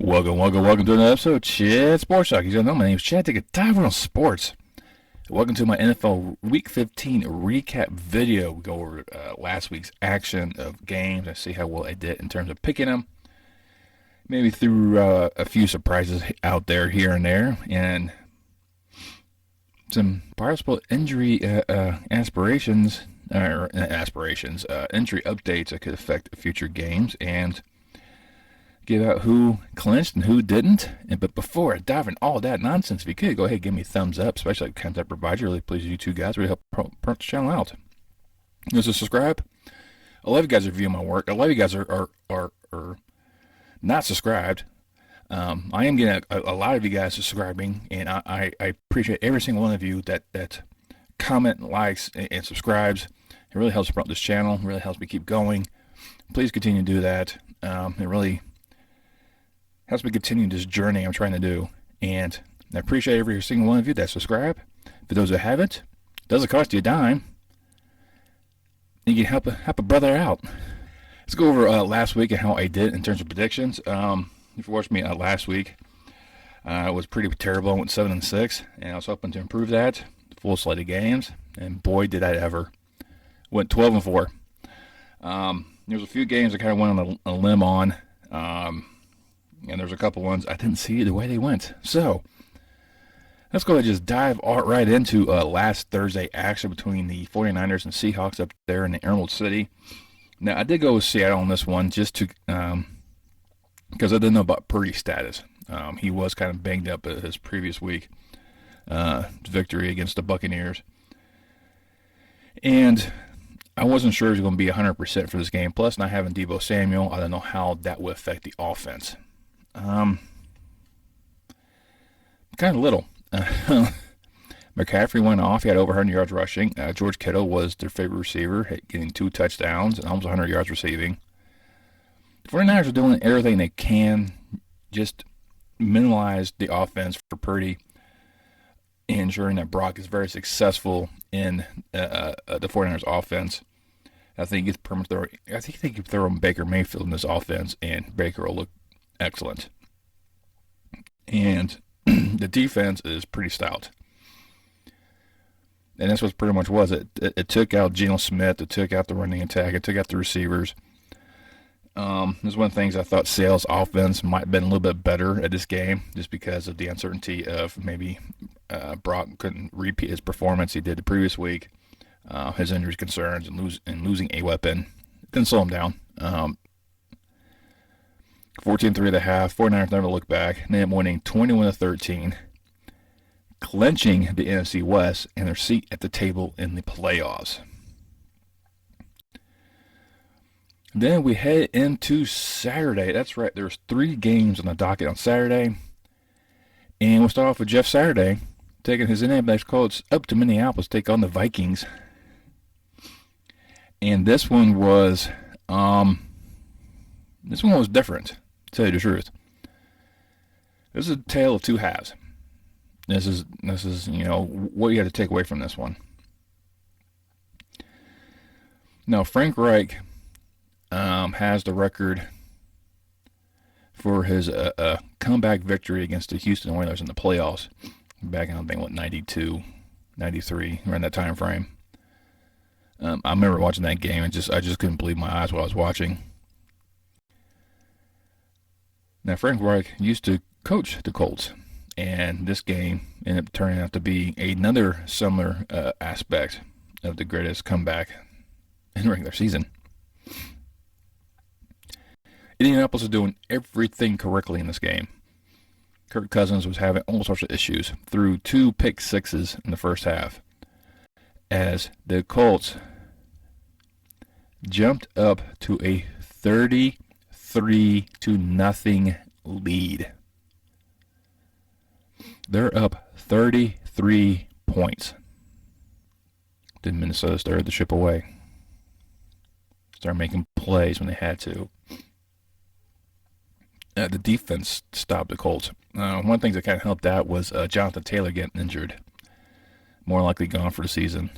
Welcome to another episode of Chad Sports Talk. You don't know, my name is Chad. Take a dive on sports. Welcome to my NFL Week 15 recap video. We go over last week's action of games and see how well I did in terms of picking them. Maybe threw a few surprises out there here and there, and some possible injury injury updates that could affect future games, and give out who clinched and who didn't. But before I dive in all that nonsense, if you could, go ahead and give me a thumbs up, especially like content provider. Really please you two guys. Really help promote the channel out. There's a subscribe. A lot of you guys are viewing my work. A lot of you guys are not subscribed. I am getting a lot of you guys subscribing, and I appreciate every single one of you that comment, likes, and subscribes. It really helps promote this channel. It really helps me keep going. Please continue to do that. It really helps me continue this journey I'm trying to do, and I appreciate every single one of you that subscribe. For those who haven't, it doesn't cost you a dime. You can help a brother out. Let's go over last week and how I did in terms of predictions. If you watched me last week, it was pretty terrible. I went 7-6, and I was hoping to improve that. Full slate of games, and boy did I ever. Went 12-4. There's a few games I kind of went on a limb on. And there's a couple ones I didn't see the way they went. So let's go ahead and just dive right into last Thursday action between the 49ers and Seahawks up there in the Emerald City. Now, I did go with Seattle on this one just to because I didn't know about Purdy's status. He was kind of banged up at his previous week victory against the Buccaneers. And I wasn't sure he was going to be 100% for this game. Plus, not having Deebo Samuel, I don't know how that would affect the offense. Kind of little. McCaffrey went off. He had over 100 yards rushing. George Kittle was their favorite receiver, getting 2 touchdowns and almost 100 yards receiving. The 49ers are doing everything they can, just minimize the offense for Purdy, ensuring that Brock is very successful in the 49ers offense. I think they could throw Baker Mayfield in this offense, and Baker will look excellent. And the defense is pretty stout. And that's what pretty much was. It took out Geno Smith. It took out the running attack. It took out the receivers. There's one of the things I thought Seattle's offense might have been a little bit better at this game, just because of the uncertainty of maybe Brock couldn't repeat his performance he did the previous week. His injury concerns and losing a weapon didn't slow him down. 14-3 at the half. 49ers never look back. They ended up winning 21-13, clinching the NFC West and their seat at the table in the playoffs. Then we head into Saturday. That's right. There's 3 games on the docket on Saturday, and we'll start off with Jeff Saturday taking his Indianapolis Colts up to Minneapolis to take on the Vikings. And this one was different, to tell you the truth. This is a tale of two halves. This is what you have to take away from this one. Now, Frank Reich has the record for his comeback victory against the Houston Oilers in the playoffs back in, I think, 92, 93, around that time frame. I remember watching that game and I just couldn't believe my eyes while I was watching. Now, Frank Reich used to coach the Colts, and this game ended up turning out to be another similar aspect of the greatest comeback in the regular season. Indianapolis is doing everything correctly in this game. Kirk Cousins was having all sorts of issues, threw 2 pick sixes in the first half, as the Colts jumped up to a 33-0 lead. They're up 33 points. Then Minnesota started the ship away. Started making plays when they had to. The defense stopped the Colts. One of the things that kind of helped out was Jonathan Taylor getting injured. More likely gone for the season.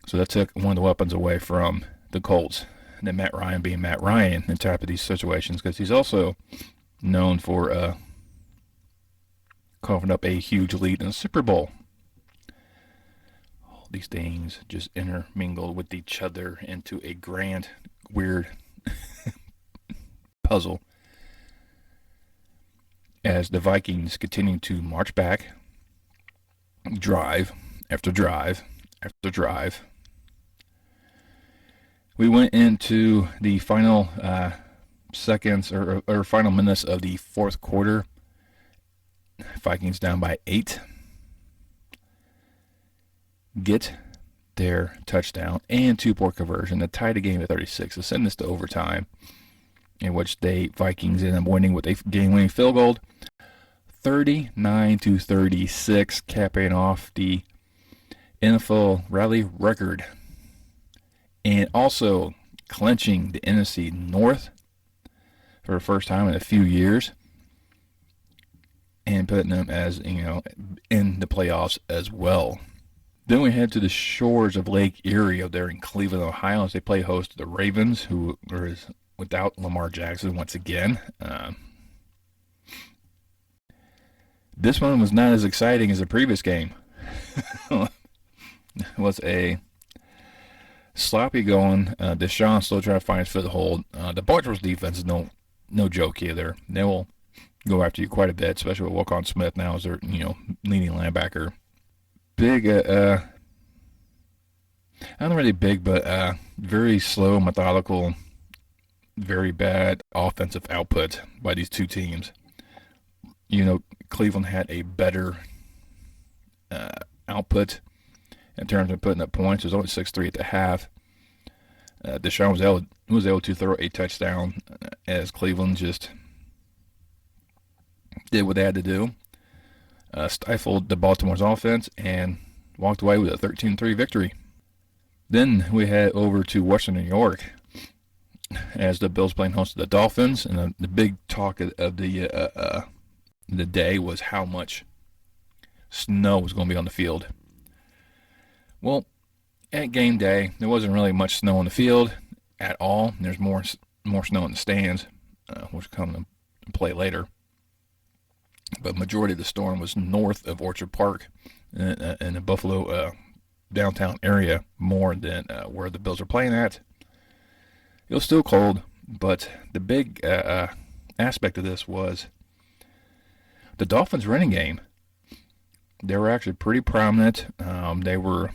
So that took one of the weapons away from the Colts. than Matt Ryan being Matt Ryan in type of these situations, because he's also known for coughing up a huge lead in the Super Bowl. All these things just intermingled with each other into a grand, weird puzzle as the Vikings continue to march back, drive after drive after drive. We went into the final seconds or final minutes of the fourth quarter. Vikings down by 8. Get their touchdown and 2-point conversion to tie the game at 36 to send this to overtime, in which the Vikings end up winning with a game-winning field goal, 39-36, capping off the NFL rally record, and also clinching the NFC North for the first time in a few years, and putting them as, in the playoffs as well. Then we head to the shores of Lake Erie up there in Cleveland, Ohio, as they play host to the Ravens, who are without Lamar Jackson once again. This one was not as exciting as the previous game. It was a sloppy going. Deshaun still trying to find his foothold. The Baltimore's defense is no joke either. They will go after you quite a bit, especially with Walk-On Smith now as their leading linebacker. Big, not really big, but very slow, methodical, very bad offensive output by these two teams. Cleveland had a better output in terms of putting up points. It was only 6-3 at the half. Deshaun was able to throw a touchdown as Cleveland just did what they had to do. Stifled the Baltimore's offense and walked away with a 13-3 victory. Then we head over to Western New York as the Bills playing host to the Dolphins, and the big talk of the day was how much snow was going to be on the field. Well, at game day, there wasn't really much snow on the field at all. There's more snow in the stands, which will come to play later. But majority of the storm was north of Orchard Park in the Buffalo downtown area more than where the Bills are playing at. It was still cold, but the big aspect of this was the Dolphins' running game. They were actually pretty prominent. They were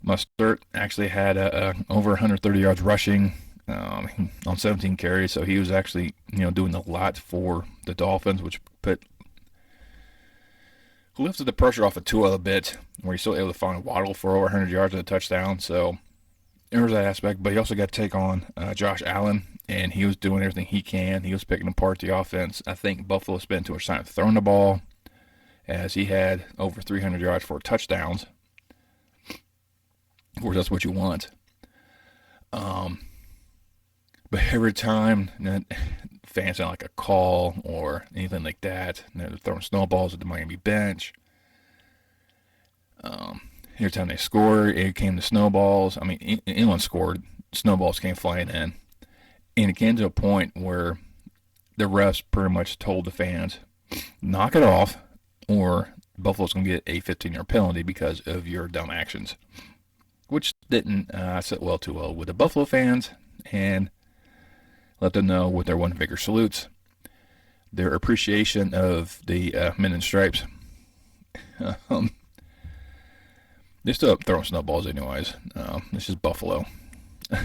Mustard actually had over 130 yards rushing on 17 carries, so he was actually doing a lot for the Dolphins, which lifted the pressure off of Tua a bit, where he's still able to find Waddle for over 100 yards and a touchdown. So there was that aspect, but he also got to take on Josh Allen, and he was doing everything he can. He was picking apart the offense. I think Buffalo spent too much time throwing the ball, as he had over 300 yards for touchdowns. Of course, that's what you want. But every time fans sound like a call or anything like that, they're throwing snowballs at the Miami bench. Every time they score, it came to snowballs. I mean, anyone scored, snowballs came flying in. And it came to a point where the refs pretty much told the fans, knock it off, or Buffalo's going to get a 15-yard penalty because of your dumb actions. Which didn't sit well too well with the Buffalo fans, and let them know with their one-finger salutes their appreciation of the men in stripes. They're still up throwing snowballs anyways. This is Buffalo. The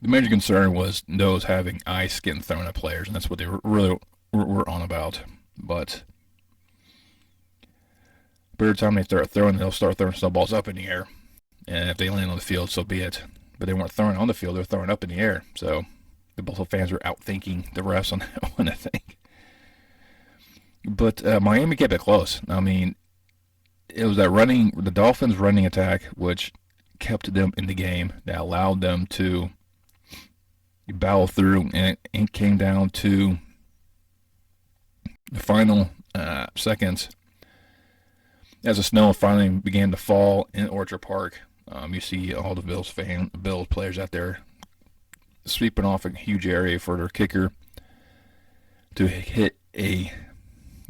major concern was those having ice getting thrown at players, and that's what they really were on about. But every time they start throwing, they'll start throwing snowballs up in the air. And if they land on the field, so be it. But they weren't throwing on the field, they were throwing up in the air. So the Buffalo fans were outthinking the refs on that one, I think. But Miami kept it close. I mean, it was the Dolphins' running attack, which kept them in the game, that allowed them to battle through, and it came down to the final seconds as the snow finally began to fall in Orchard Park. You see all the Bills players out there sweeping off a huge area for their kicker to hit a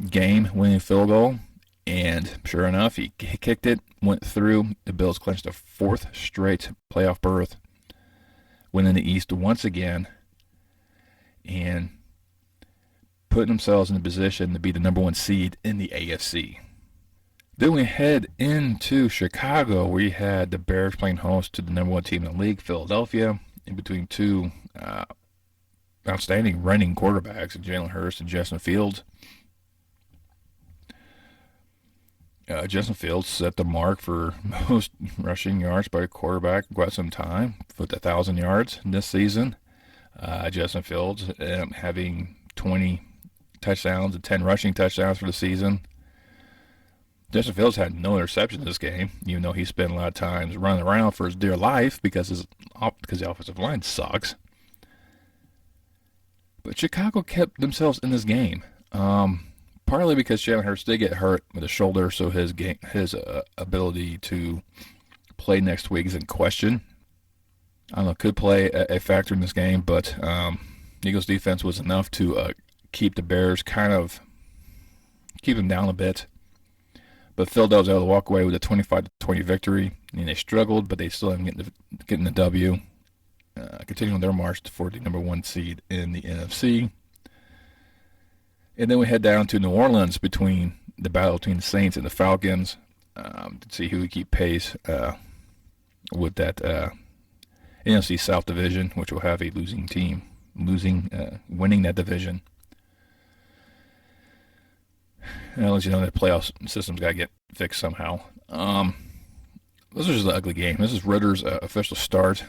game-winning field goal, and sure enough, he kicked it, went through. The Bills clinched a fourth straight playoff berth, winning the East once again, and putting themselves in a position to be the number one seed in the AFC. Then we head into Chicago, where you had the Bears playing host to the number one team in the league, Philadelphia, in between two outstanding running quarterbacks, Jalen Hurts and Justin Fields. Justin Fields set the mark for most rushing yards by a quarterback in quite some time, with 1,000 yards this season. Justin Fields having 20 touchdowns and 10 rushing touchdowns for the season. Justin Fields had no interceptions this game, even though he spent a lot of times running around for his dear life because the offensive line sucks. But Chicago kept themselves in this game, partly because Jalen Hurts did get hurt with his shoulder, so his ability to play next week is in question. I don't know, could play a factor in this game, but Eagles defense was enough to keep the Bears keep them down a bit. But Philadelphia was able to walk away with a 25-20 victory. And they struggled, but they still ended up getting the W, continuing their march for the number one seed in the NFC. And then we head down to New Orleans between the battle between the Saints and the Falcons to see who would keep pace with that NFC South division, which will have a losing team winning that division. And I'll let you know that playoff system's got to get fixed somehow. This is an ugly game. This is Ritter's official start.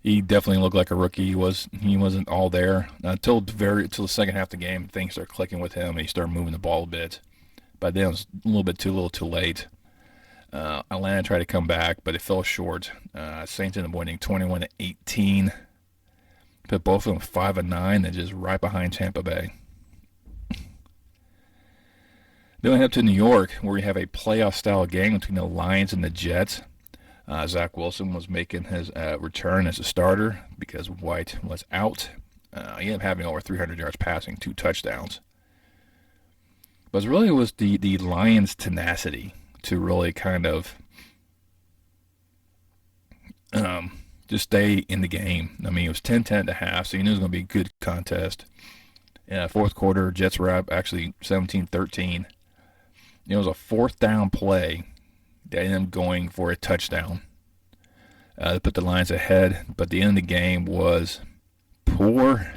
He definitely looked like a rookie. He wasn't all there until the second half of the game. Things started clicking with him, and he started moving the ball a bit. But then it was a little too late. Atlanta tried to come back, but it fell short. Saints ended up winning 21-18. Put both of them 5-9, and just right behind Tampa Bay. Then we head up to New York, where we have a playoff-style game between the Lions and the Jets. Zach Wilson was making his return as a starter because White was out. He ended up having over 300 yards passing, 2 touchdowns. But it really was the Lions' tenacity to really kind of just stay in the game. I mean, it was 10-10 at the half, so you knew it was going to be a good contest. Fourth quarter, Jets were up actually 17-13. It was a fourth down play that ended up going for a touchdown to put the Lions ahead. But the end of the game was poor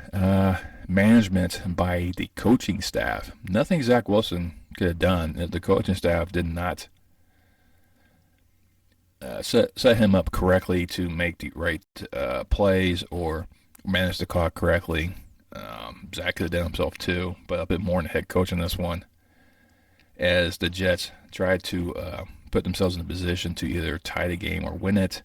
management by the coaching staff. Nothing Zach Wilson could have done. The coaching staff did not set him up correctly to make the right plays or manage the clock correctly. Zach could have done himself too, but a bit more in the head coach in this one, as the Jets tried to put themselves in a position to either tie the game or win it,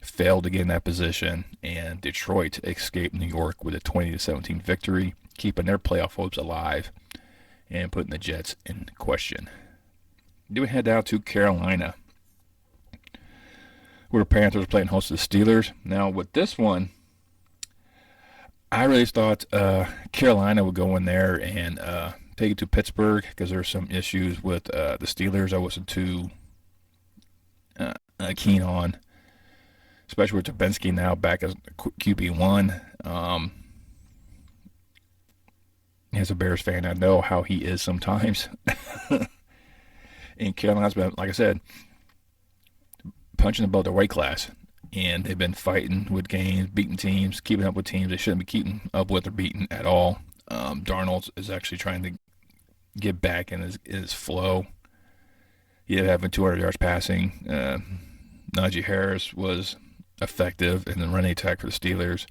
failed to get in that position, and Detroit escaped New York with a 20-17 victory, keeping their playoff hopes alive and putting the Jets in question. Then we head down to Carolina, where the Panthers are playing host to the Steelers. Now, with this one, I really thought Carolina would go in there and take it to Pittsburgh because there's some issues with the Steelers I wasn't too keen on, especially with Trubisky now back as QB1. As a Bears fan, I know how he is sometimes. And Carolina's been, like I said, punching above their weight class, and they've been fighting with games, beating teams, keeping up with teams they shouldn't be keeping up with or beating at all. Darnold is actually trying to get back in his flow. He had having 200 yards passing. Najee Harris was effective in the running attack for the Steelers.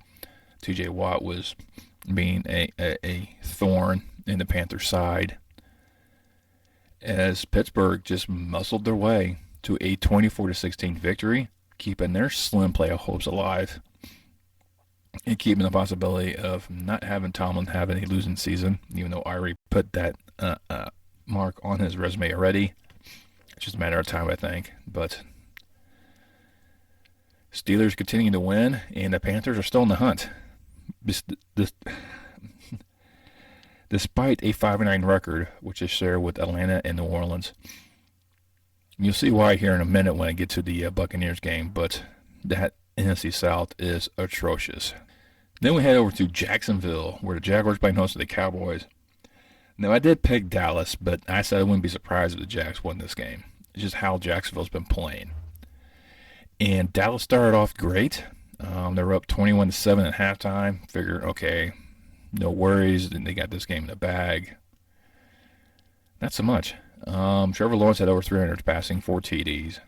T.J. Watt was being a thorn in the Panthers' side, as Pittsburgh just muscled their way to a 24-16 victory, keeping their slim playoff hopes alive and keeping the possibility of not having Tomlin have any losing season, even though I already put that mark on his resume already. It's just a matter of time, I think. But Steelers continue to win, and the Panthers are still in the hunt. Despite a 5-9 record, which is shared with Atlanta and New Orleans. You'll see why here in a minute when I get to the Buccaneers game, but that NFC South is atrocious. Then we head over to Jacksonville, where the Jaguars playing host to the Cowboys. Now, I did pick Dallas, but I said I wouldn't be surprised if the Jags won this game. It's just how Jacksonville's been playing. And Dallas started off great. They were up 21-7 at halftime. Figured, okay, no worries. Then they got this game in the bag. Not so much. Trevor Lawrence had over 300 passing, 4 TDs.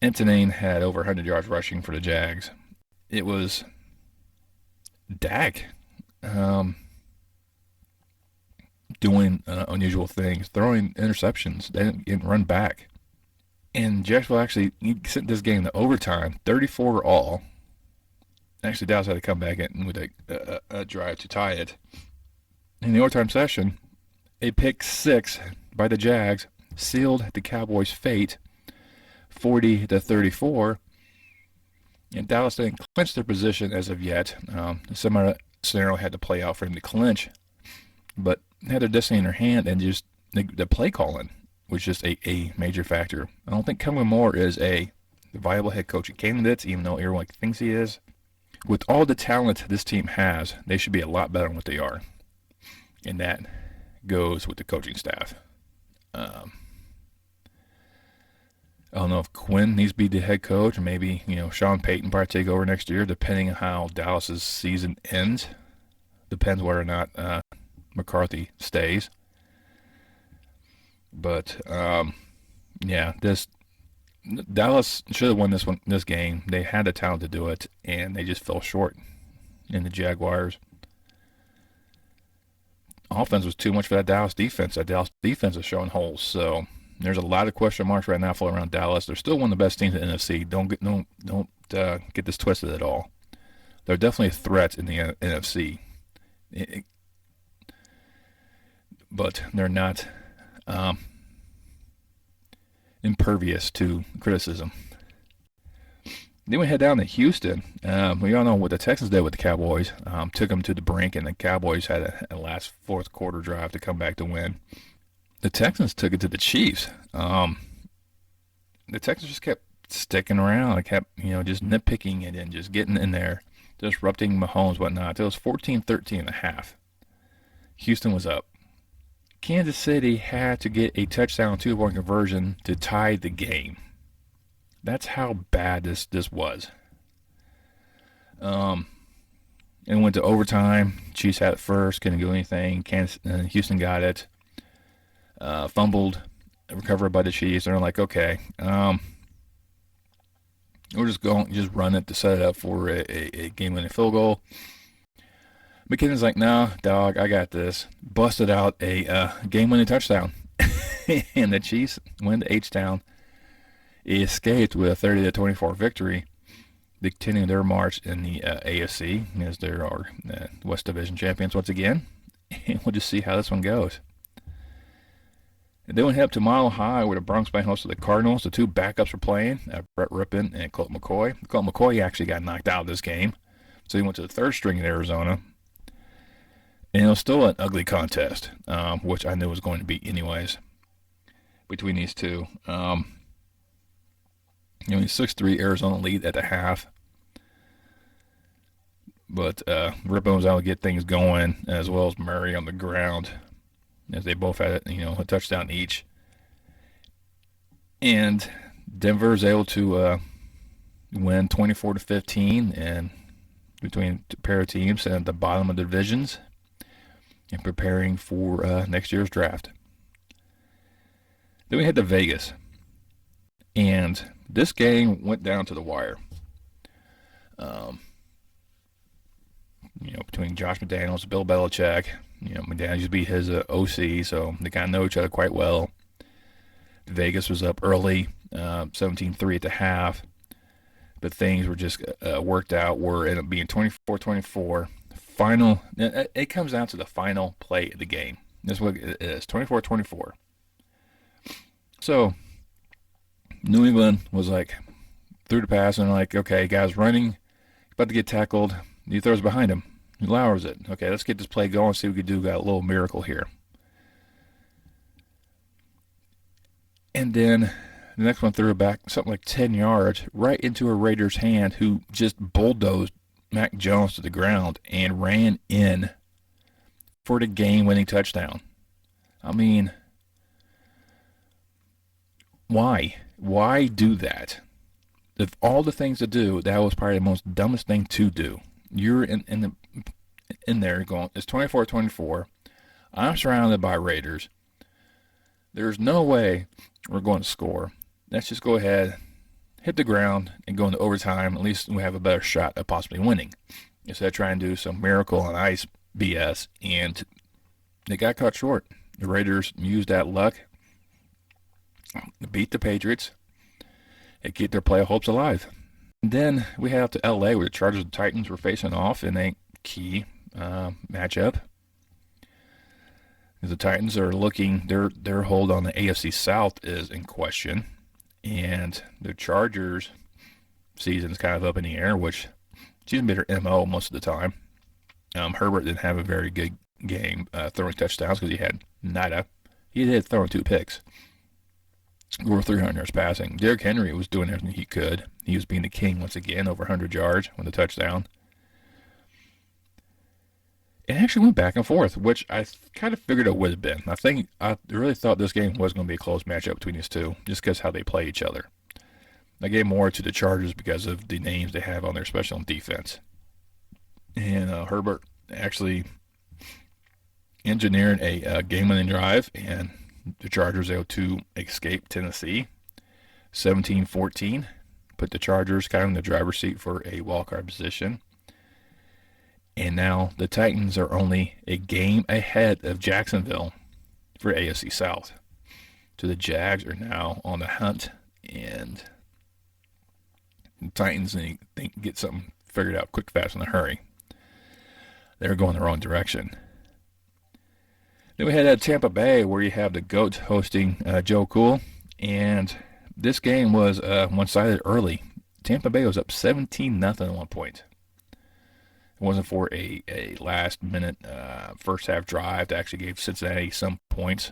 Antonine had over 100 yards rushing for the Jags. It was Dak doing unusual things, throwing interceptions. They didn't run back. And Jacksonville actually sent this game to overtime, 34-all. Actually, Dallas had to come back in with a drive to tie it. In the overtime session, a pick six by the Jags sealed the Cowboys' fate, 40-34. And Dallas didn't clinch their position as of yet. Some scenario had to play out for him to clinch, but had their destiny in their hand, and just the play calling was just a major factor. I don't think Kellen Moore is a viable head coaching candidate, even though everyone thinks he is. With all the talent this team has, they should be a lot better than what they are. And that goes with the coaching staff. I don't know if Quinn needs to be the head coach, or maybe Sean Payton probably take over next year, depending on how Dallas's season ends. Depends whether or not McCarthy stays. But Dallas should have won this game. They had the talent to do it, and they just fell short. And the Jaguars' offense was too much for that Dallas defense. That Dallas defense is showing holes. So there's a lot of question marks right now floating around Dallas. They're still one of the best teams in the NFC. Don't get this twisted at all. They're definitely a threat in the NFC. But they're not impervious to criticism. Then we head down to Houston. We all know what the Texans did with the Cowboys. Took them to the brink, and the Cowboys had a last fourth quarter drive to come back to win. The Texans took it to the Chiefs. The Texans just kept sticking around. They kept, just nitpicking it and just getting in there, disrupting Mahomes, whatnot. It was 14-13 and a half. Houston was up. Kansas City had to get a touchdown 2-point conversion to tie the game. That's how bad this was. And went to overtime. Chiefs had it first, couldn't do anything. Houston got it. Fumbled, recovered by the Chiefs. They're like, okay, we're just run it to set it up for a game-winning field goal. McKinnon's like, no, dog, I got this. Busted out a game-winning touchdown. And the Chiefs went to H-Town. Escaped with a 30-24 victory, continuing their march in the AFC as they are West Division champions once again. And we'll just see how this one goes. And then we head up to Mile High, where the Bronx playing host of the Cardinals. The two backups were playing, Brett Rippon and Colt McCoy. Colt McCoy actually got knocked out of this game, so he went to the third string in Arizona. And it was still an ugly contest, which I knew was going to be anyways, between these two. 6-3 Arizona lead at the half. But Rippon was able to get things going, as well as Murray on the ground, as they both had a touchdown each. And Denver is able to win 24-15, and between a pair of teams at the bottom of the divisions, and preparing for next year's draft. Then we head to Vegas, and this game went down to the wire. Between Josh McDaniels and Bill Belichick. McDaniels used to be his OC, so they kind of know each other quite well. Vegas was up early, 17-3 at the half, but things were just worked out. Ended up being 24-24. Final. It comes down to the final play of the game. That's what it is, 24-24. So New England was like threw the pass and like, okay, guy's running, about to get tackled. He throws behind him. He lowers it. Okay, let's get this play going. See what we can do. Got a little miracle here. And then the next one threw it back something like 10 yards right into a Raiders' hand who just bulldozed Mac Jones to the ground and ran in for the game-winning touchdown. I mean, why? Why do that? Of all the things to do, that was probably the most dumbest thing to do. You're in there going, it's 24-24. I'm surrounded by Raiders. There's no way we're going to score. Let's just go ahead, hit the ground, and go into overtime. At least we have a better shot at possibly winning. Instead of trying to do some miracle on ice BS, and they got caught short. The Raiders used that luck to beat the Patriots and keep their playoff hopes alive. And then we head out to LA where the Chargers and Titans were facing off in a key matchup. The Titans are looking, their hold on the AFC South is in question, and the Chargers' season is kind of up in the air, which seems to be their MO most of the time. Herbert didn't have a very good game throwing touchdowns because he had nada. He did throw 2 picks. Over 300 yards passing. Derrick Henry was doing everything he could. He was being the king once again, over 100 yards with a touchdown. It actually went back and forth, which I kind of figured it would have been. I really thought this game was going to be a close matchup between these two, just because how they play each other. I gave more to the Chargers because of the names they have on their special defense. And Herbert actually engineered a game-winning drive, and the Chargers able to escape Tennessee 17-14, put the Chargers kind of in the driver's seat for a wildcard position. And now the Titans are only a game ahead of Jacksonville for AFC South. So the Jags are now on the hunt, and the Titans need to get something figured out quick, fast, in a hurry. They're going the wrong direction. Then we had Tampa Bay where you have the GOAT hosting Joe Cool, and this game was one-sided early. Tampa Bay was up 17-0 at one point. It wasn't for a last-minute first half drive that actually gave Cincinnati some points.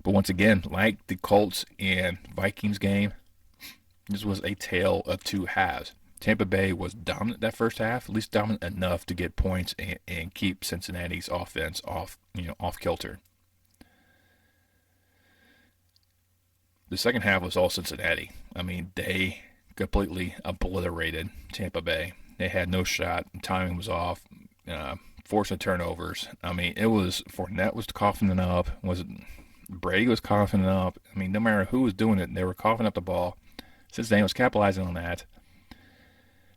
But once again, like the Colts and Vikings game, this was a tale of two halves. Tampa Bay was dominant that first half, at least dominant enough to get points and keep Cincinnati's offense off kilter. The second half was all Cincinnati. I mean, they completely obliterated Tampa Bay. They had no shot. Timing was off. Forcing turnovers. I mean, it was Fournette was coughing it up. Brady was coughing it up. I mean, no matter who was doing it, they were coughing up the ball. Cincinnati was capitalizing on that.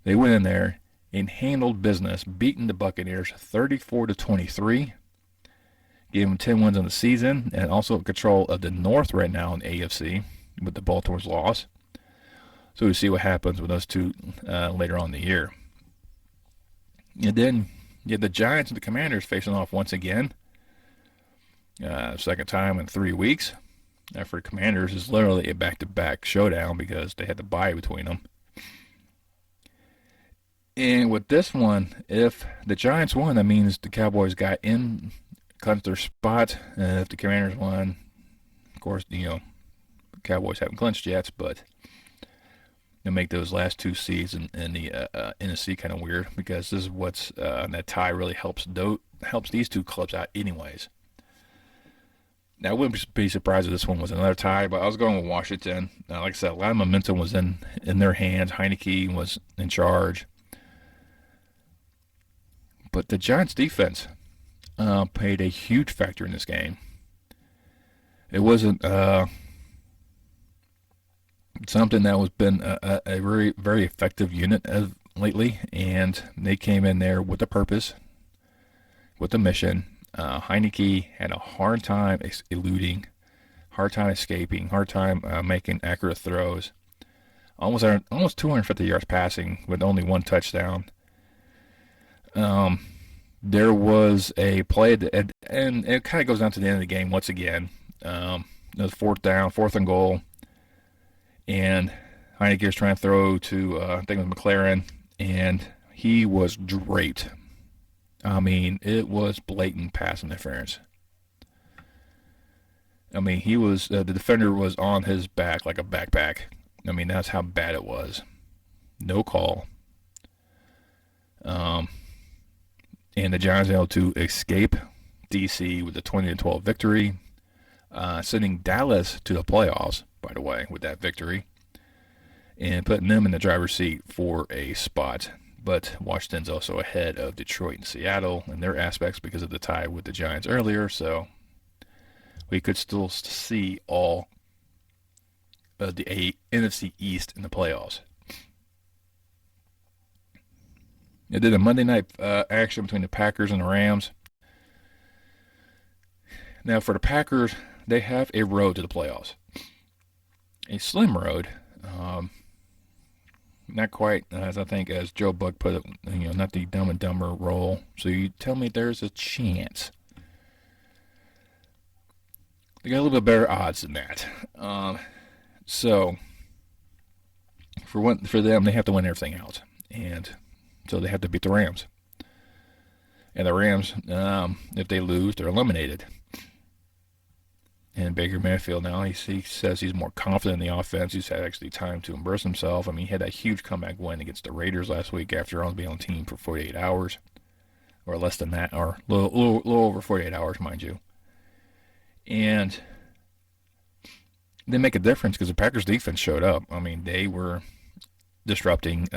They went in there and handled business, beating the Buccaneers 34-23. Gave them 10 wins on the season, and also control of the North right now in the AFC with the Baltimore's loss. So we'll see what happens with those two later on in the year. And then you had the Giants and the Commanders facing off once again. Second time in 3 weeks. For the Commanders, is literally a back-to-back showdown because they had the bye between them. And with this one, if the Giants won, that means the Cowboys got in, clinched their spot. If the Commanders won, of course, the Cowboys haven't clinched yet, but they'll make those last 2 seeds in the NFC kind of weird because this is what's that tie really helps these two clubs out anyways. Now, I wouldn't be surprised if this one was another tie, but I was going with Washington. Like I said, a lot of momentum was in their hands. Heineke was in charge. But the Giants' defense played a huge factor in this game. It wasn't something that was been a very, very effective unit lately, and they came in there with a purpose, with a mission. Heineke had a hard time eluding, hard time escaping, hard time making accurate throws. Almost 250 yards passing with only 1 touchdown. There was a play and it kind of goes down to the end of the game once again. It was fourth and goal, and Heineke's trying to throw to I think it was McLaren, and he was draped. I mean, it was blatant pass interference. I mean, he was the defender was on his back like a backpack. I mean, that's how bad it was. No call. And the Giants able to escape DC with a 20-12 victory, sending Dallas to the playoffs, by the way, with that victory, and putting them in the driver's seat for a spot. But Washington's also ahead of Detroit and Seattle in their aspects because of the tie with the Giants earlier, so we could still see all of the NFC East in the playoffs. It did a Monday night action between the Packers and the Rams. Now, for the Packers, they have a road to the playoffs. A slim road. Not quite, as I think, as Joe Buck put it, not the Dumb and Dumber role. So you tell me there's a chance. They got a little bit better odds than that. So for them, they have to win everything out, and so they have to beat the Rams. And the Rams, if they lose, they're eliminated. And Baker Mayfield now, he says he's more confident in the offense. He's had actually time to immerse himself. I mean, he had that huge comeback win against the Raiders last week after only being on the team for 48 hours. Or less than that, or a little over 48 hours, mind you. And they make a difference because the Packers defense showed up. I mean, they were disrupting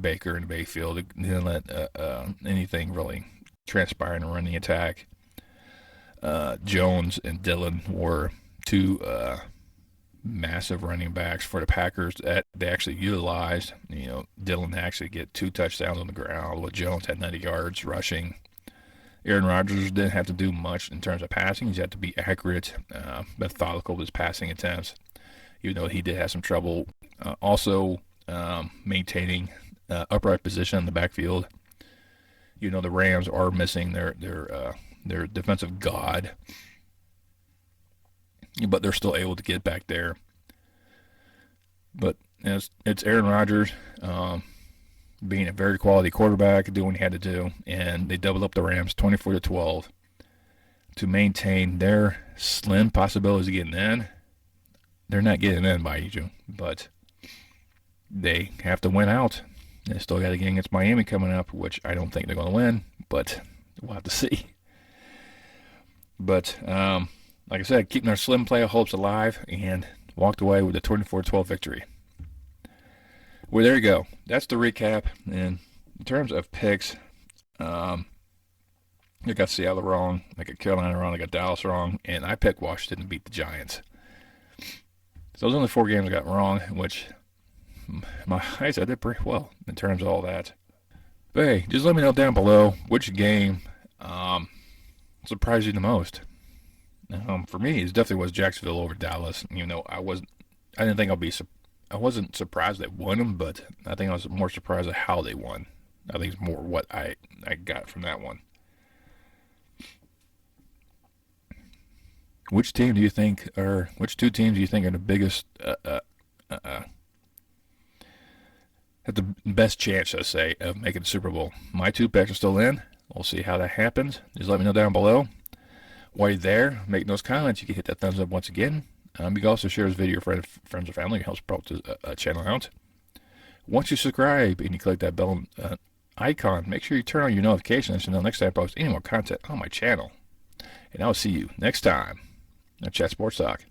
Baker and Mayfield. They didn't let anything really transpire in a running attack. Jones and Dillon were two massive running backs for the Packers that they actually utilized. Dillon actually get 2 touchdowns on the ground, while Jones had 90 yards rushing. Aaron Rodgers didn't have to do much in terms of passing. He just had to be accurate, methodical with his passing attempts, even though he did have some trouble also maintaining upright position in the backfield. The Rams are missing their defensive god, but they're still able to get back there. But it's Aaron Rodgers being a very quality quarterback, doing what he had to do, and they doubled up the Rams 24-12 to maintain their slim possibilities of getting in. They're not getting in by you, but they have to win out. They still got a game against Miami coming up, which I don't think they're going to win, but we'll have to see. But, like I said, keeping their slim playoff hopes alive and walked away with a 24-12 victory. Well, there you go. That's the recap. And in terms of picks, I got Seattle wrong. I got Carolina wrong. I got Dallas wrong. And I picked Washington to beat the Giants. So those are only 4 games I got wrong, which my eyes, I did pretty well in terms of all that. But hey, just let me know down below which game surprised you the most. For me, it definitely was Jacksonville over Dallas. I didn't think I wasn't surprised they won them, but I think I was more surprised at how they won. I think it's more what I got from that one. Which 2 teams do you think are the biggest, have the best chance, let's say, of making the Super Bowl? My 2 picks are still in. We'll see how that happens. Just let me know down below. While you're there, making those comments, you can hit that thumbs up once again. You can also share this video with friends or family. It helps promote the channel out. Once you subscribe and you click that bell icon, make sure you turn on your notifications so next time I post any more content on my channel. And I'll see you next time on Chat Sports Talk.